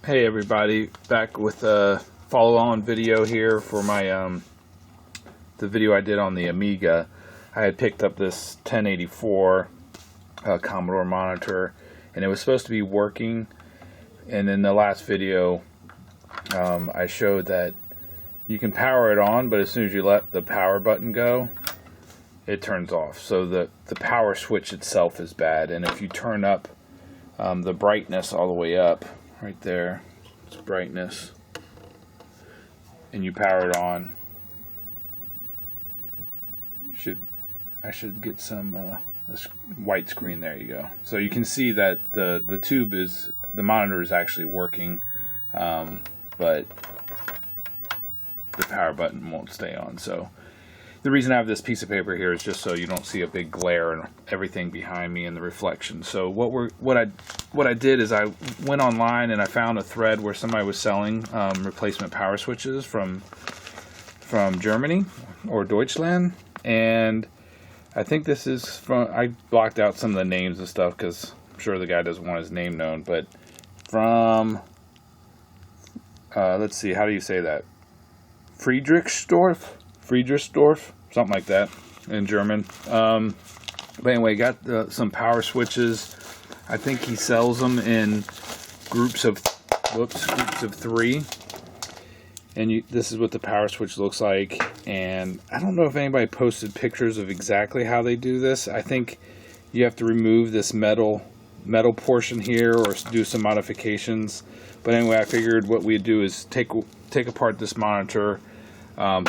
Hey everybody, back with a follow-on video here for my the video I did on the Amiga. I had picked up this 1084 Commodore monitor, and it was supposed to be working. And in the last video, I showed that you can power it on, but as soon as you let the power button go, it turns off. So the power switch itself is bad, and if you turn up the brightness all the way up, right there, it's brightness, and you power it on. I should get some white screen. There you go. So you can see that the monitor is actually working, but the power button won't stay on. So the reason I have this piece of paper here is just so you don't see a big glare and everything behind me and the reflection. So what I did is I went online and I found a thread where somebody was selling replacement power switches from Germany or Deutschland, and I think this is from, I blocked out some of the names and stuff because I'm sure the guy doesn't want his name known, but from let's see, how do you say that? Friedrichsdorf, something like that in German. But anyway, got some power switches. I think he sells them in groups of 3. And this is what the power switch looks like. And I don't know if anybody posted pictures of exactly how they do this. I think you have to remove this metal portion here or do some modifications. But anyway, I figured what we'd do is take apart this monitor,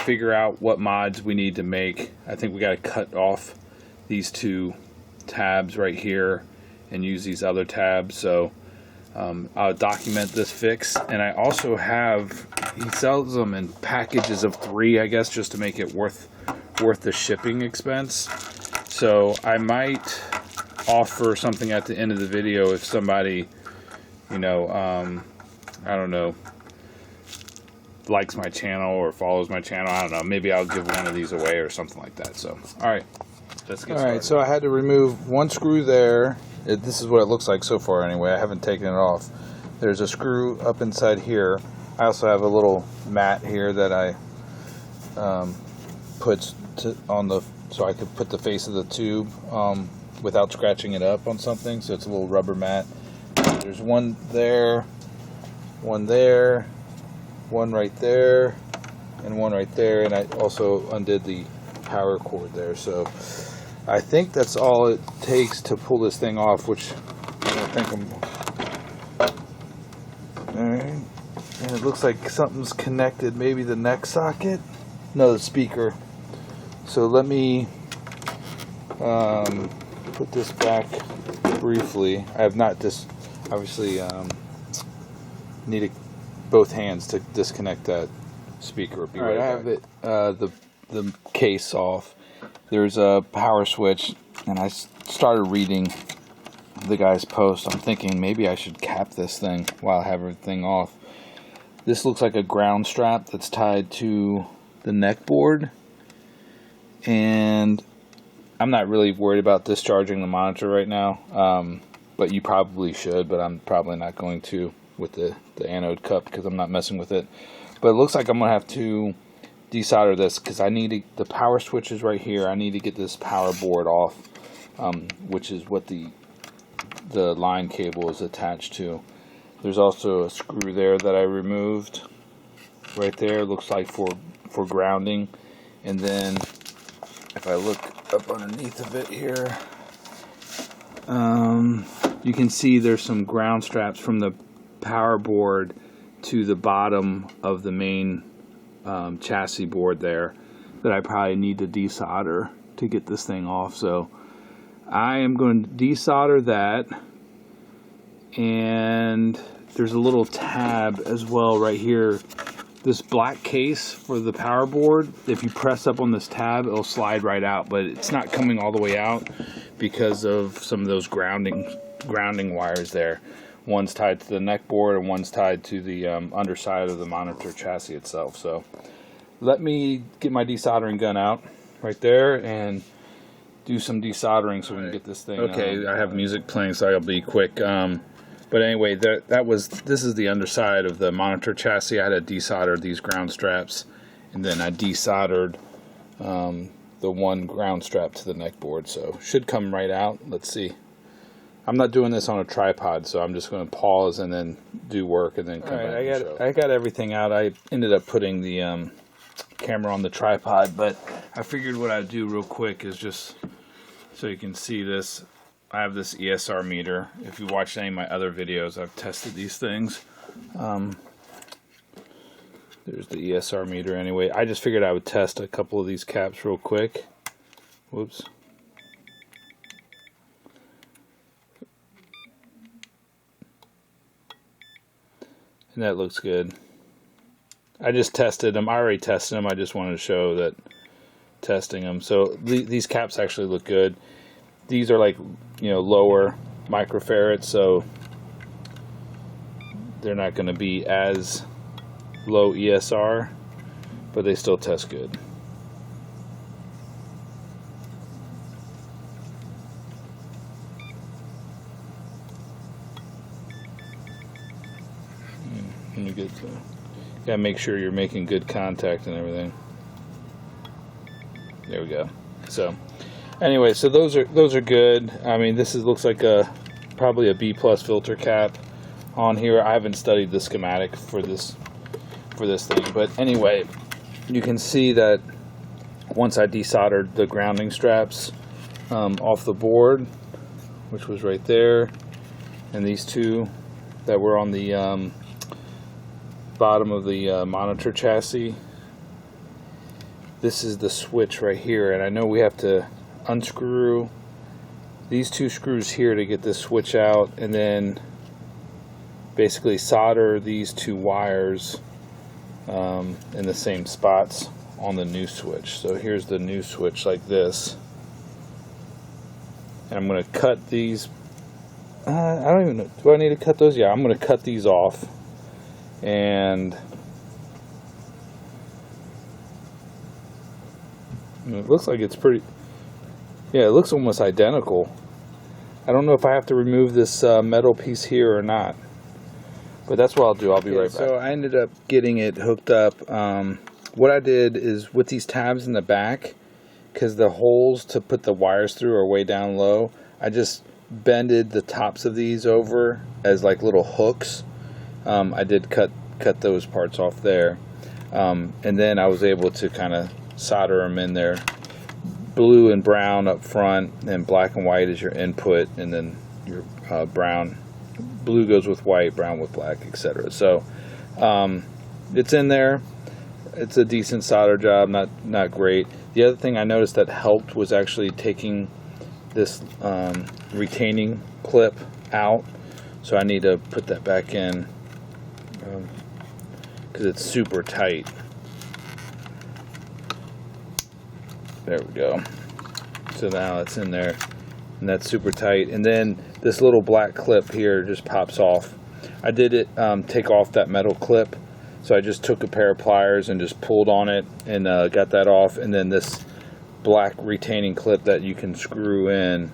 figure out what mods we need to make. I think we got to cut off these 2 tabs right here and use these other tabs. So I'll document this fix, and I also have, he sells them in packages of 3, I guess, just to make it worth the shipping expense. So I might offer something at the end of the video if somebody, I don't know, likes my channel or follows my channel. I don't know, maybe I'll give one of these away or something like that. So alright, let's get started. Alright, so I had to remove one screw there. This is what it looks like so far anyway. I haven't taken it off. There's a screw up inside here. I also have a little mat here that I put on the, so I could put the face of the tube without scratching it up on something. So it's a little rubber mat. There's one there, one there, one right there, and one right there, and I also undid the power cord there. So I think that's all it takes to pull this thing off, which I don't think alright, and it looks like something's connected, maybe the neck socket? No, the speaker. So let me put this back briefly. I have not obviously needed both hands to disconnect that speaker. All right, I have it, the case off. There's a power switch, and I started reading the guy's post. I'm thinking maybe I should cap this thing while I have everything off. This looks like a ground strap that's tied to the neck board, and I'm not really worried about discharging the monitor right now, but you probably should, but I'm probably not going to with the anode cup because I'm not messing with it. But it looks like I'm gonna have to desolder this because I need the power switch is right here. I need to get this power board off, which is what the line cable is attached to. There's also a screw there that I removed right there. It looks like for grounding. And then if I look up underneath of it here, you can see there's some ground straps from the power board to the bottom of the main chassis board there that I probably need to desolder to get this thing off. So I am going to desolder that, and there's a little tab as well right here. This black case for the power board, if you press up on this tab, it'll slide right out, but it's not coming all the way out because of some of those grounding wires there. One's tied to the neck board and one's tied to the underside of the monitor chassis itself. So let me get my desoldering gun out right there and do some desoldering so we can get this thing. Okay, I have music playing, so I'll be quick. But anyway, this is the underside of the monitor chassis. I had to desolder these ground straps, and then I desoldered the one ground strap to the neck board. So should come right out. Let's see. I'm not doing this on a tripod, so I'm just going to pause and then do work and then come back and show. I got everything out. I ended up putting the camera on the tripod, but I figured what I'd do real quick is just so you can see this. I have this ESR meter. If you watched any of my other videos, I've tested these things. There's the ESR meter anyway. I just figured I would test a couple of these caps real quick. Whoops. And that looks good. I just tested them. I already tested them. I just wanted to show that testing them. So these caps actually look good. These are like, you know, lower microfarads, so they're not going to be as low ESR, but they still test good. And you gotta make sure you're making good contact and everything. There we go. So anyway, so those are good. I mean, looks like probably a B+ filter cap on here. I haven't studied the schematic for this thing, but anyway, you can see that once I desoldered the grounding straps off the board, which was right there, and these two that were on the bottom of the monitor chassis. This is the switch right here, and I know we have to unscrew these two screws here to get this switch out, and then basically solder these two wires in the same spots on the new switch. So here's the new switch like this, and I'm going to cut these. I don't even know, do I need to cut those? Yeah, I'm going to cut these off, and it looks like it's pretty, yeah, it looks almost identical. I don't know if I have to remove this metal piece here or not, but that's what I'll do. I'll be right back. So I ended up getting it hooked up. What I did is with these tabs in the back, because the holes to put the wires through are way down low, I just bended the tops of these over as like little hooks. I did cut those parts off there, and then I was able to kind of solder them in there. Blue and brown up front, and black and white is your input, and then your brown. Blue goes with white, brown with black, etc. So it's in there. It's a decent solder job, not great. The other thing I noticed that helped was actually taking this retaining clip out. So I need to put that back in because it's super tight. There we go. So now it's in there, and that's super tight. And then this little black clip here just pops off. I did it take off that metal clip, so I just took a pair of pliers and just pulled on it and got that off. And then this black retaining clip that you can screw in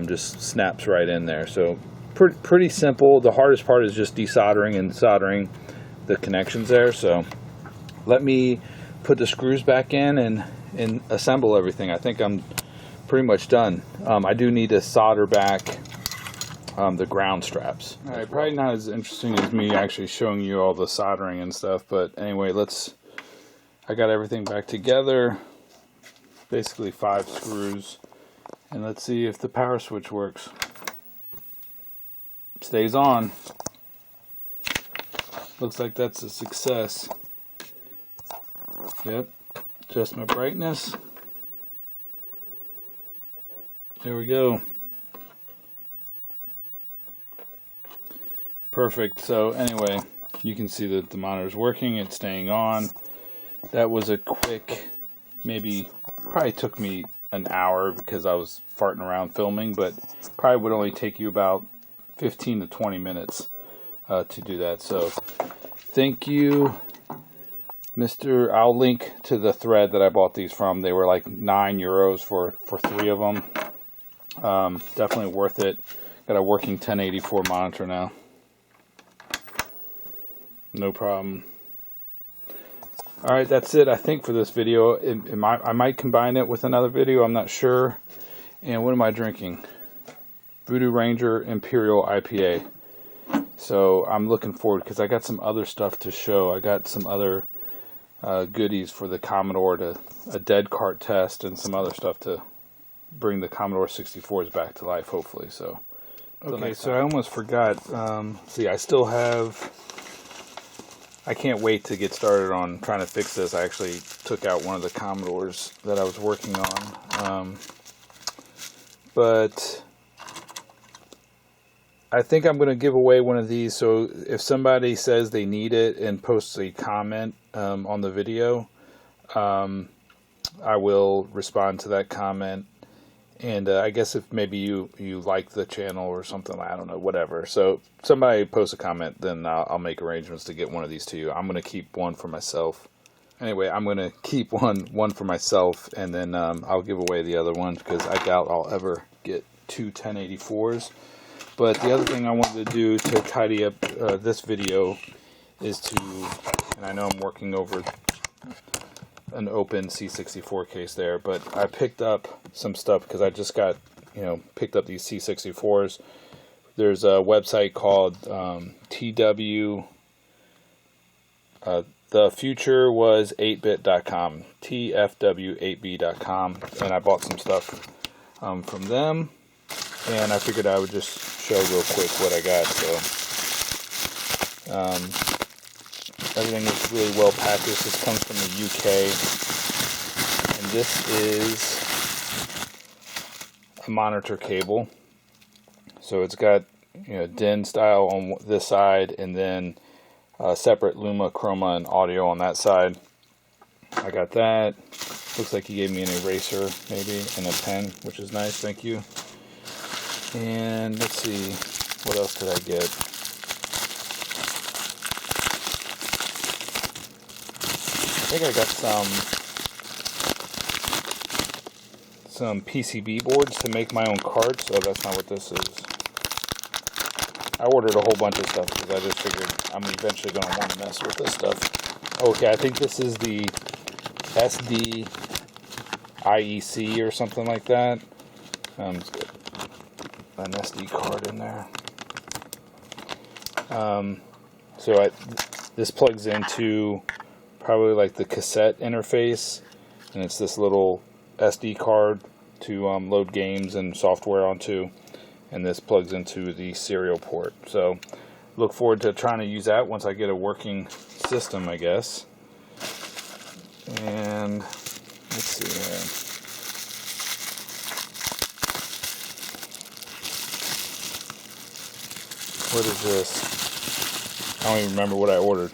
just snaps right in there. So pretty simple. The hardest part is just desoldering and soldering the connections there. So let me put the screws back in and assemble everything. I think I'm pretty much done. I do need to solder back the ground straps. All right, probably not as interesting as me actually showing you all the soldering and stuff, but anyway, I got everything back together, basically 5 screws, and let's see if the power switch works. Stays on. Looks like that's a success. Yep. Adjust my brightness. There we go. Perfect. So anyway, you can see that the monitor's working. It's staying on. That was a quick, probably took me an hour because I was farting around filming, but probably would only take you about 15 to 20 minutes to do that. So thank you, Mr. I'll link to the thread that I bought these from. They were like €9 for 3 of them. Definitely worth it. Got a working 1084 monitor now. No problem. Alright, that's it I think for this video. I might combine it with another video, I'm not sure. And what am I drinking? Voodoo Ranger Imperial IPA. So I'm looking forward because I got some other stuff to show. I got some other goodies for the Commodore, a dead cart test, and some other stuff to bring the Commodore 64s back to life, hopefully. So okay, so I almost forgot. See, I still have. I can't wait to get started on trying to fix this. I actually took out one of the Commodores that I was working on, but I think I'm going to give away one of these. So if somebody says they need it and posts a comment on the video, I will respond to that comment. And I guess if maybe you like the channel or something, I don't know, whatever. So if somebody posts a comment, then I'll make arrangements to get one of these to you. I'm going to keep one for myself. Anyway, I'm going to keep one for myself, and then I'll give away the other one because I doubt I'll ever get two 1084s. But the other thing I wanted to do to tidy up this video is to, and I know I'm working over an open C64 case there, but I picked up some stuff because I just got, picked up these C64s. There's a website called TW, the future was 8bit.com, TFW8B.com, and I bought some stuff from them, and I figured I would just show real quick what I got. So everything is really well packaged. This comes from the UK, and this is a monitor cable. So it's got DIN style on this side, and then separate Luma, Chroma, and audio on that side. I got that. Looks like he gave me an eraser, maybe, and a pen, which is nice. Thank you. And let's see, what else did I get? I think I got some PCB boards to make my own carts. Oh, that's not what this is. I ordered a whole bunch of stuff because I just figured I'm eventually going to want to mess with this stuff. Okay, I think this is the SD IEC or something like that. Let's get an SD card in there. So this plugs into probably like the cassette interface, and it's this little SD card to load games and software onto, and this plugs into the serial port. So look forward to trying to use that once I get a working system, I guess. And let's see here. What is this? I don't even remember what I ordered.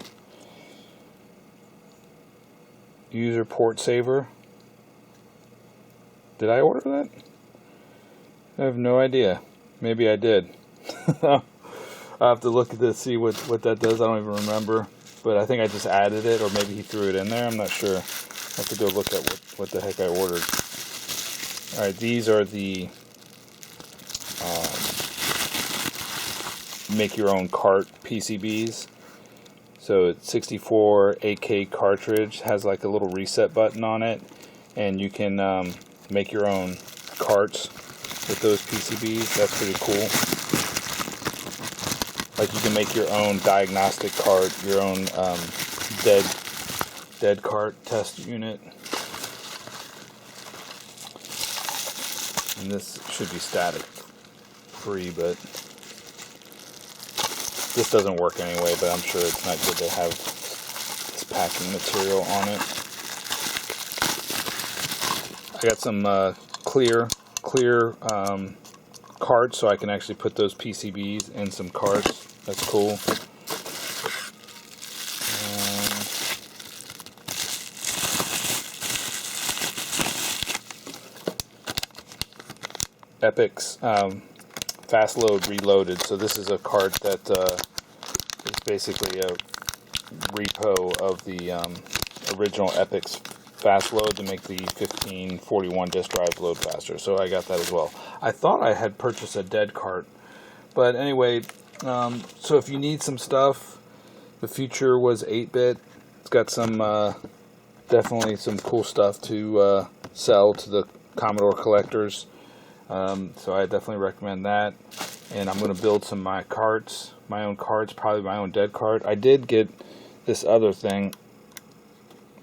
User port saver. Did I order that? I have no idea. Maybe I did. I'll have to look at this, see what that does. I don't even remember. But I think I just added it, or maybe he threw it in there. I'm not sure. I'll have to go look at what the heck I ordered. Alright, these are the make your own cart PCBs. So it's 64 8K cartridge, has like a little reset button on it, and you can make your own carts with those PCBs. That's pretty cool. Like you can make your own diagnostic cart, your own dead cart test unit. And this should be static free, but this doesn't work anyway, but I'm sure it's not good to have this packing material on it. I got some clear carts, so I can actually put those PCBs in some carts. That's cool. Epic's Fast Load Reloaded. So this is a cart that is basically a repo of the original Epic's Fast Load to make the 1541 disk drive load faster. So I got that as well. I thought I had purchased a dead cart But anyway, so if you need some stuff, the future was 8-bit. It's got some definitely some cool stuff to sell to the Commodore collectors. So I definitely recommend that. And I'm going to build some my own carts, probably my own dead cart. I did get this other thing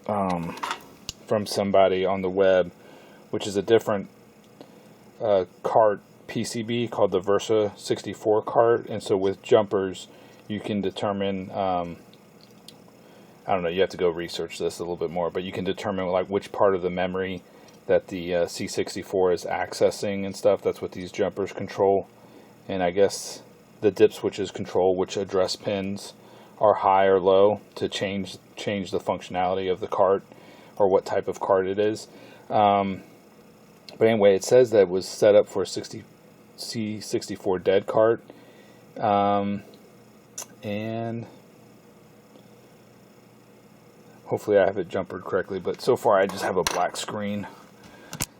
from somebody on the web, which is a different cart PCB called the Versa 64 cart. And so with jumpers, you can determine, I don't know, you have to go research this a little bit more, but you can determine like which part of the memory that the C64 is accessing and stuff. That's what these jumpers control. And I guess the dip switches control which address pins are high or low to change the functionality of the cart or what type of cart it is. But anyway, it says that it was set up for a C64 dead cart. And hopefully I have it jumpered correctly, but so far I just have a black screen.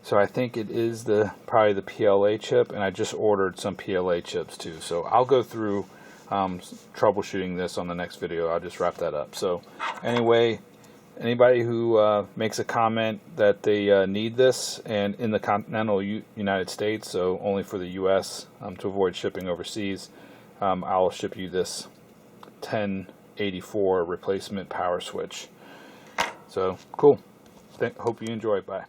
So I think it is probably the PLA chip, and I just ordered some PLA chips too. So I'll go through troubleshooting this on the next video. I'll just wrap that up. So anyway, anybody who makes a comment that they need this, and in the continental United States, so only for the US, to avoid shipping overseas, I'll ship you this 1084 replacement power switch. So cool. Hope you enjoy. Bye.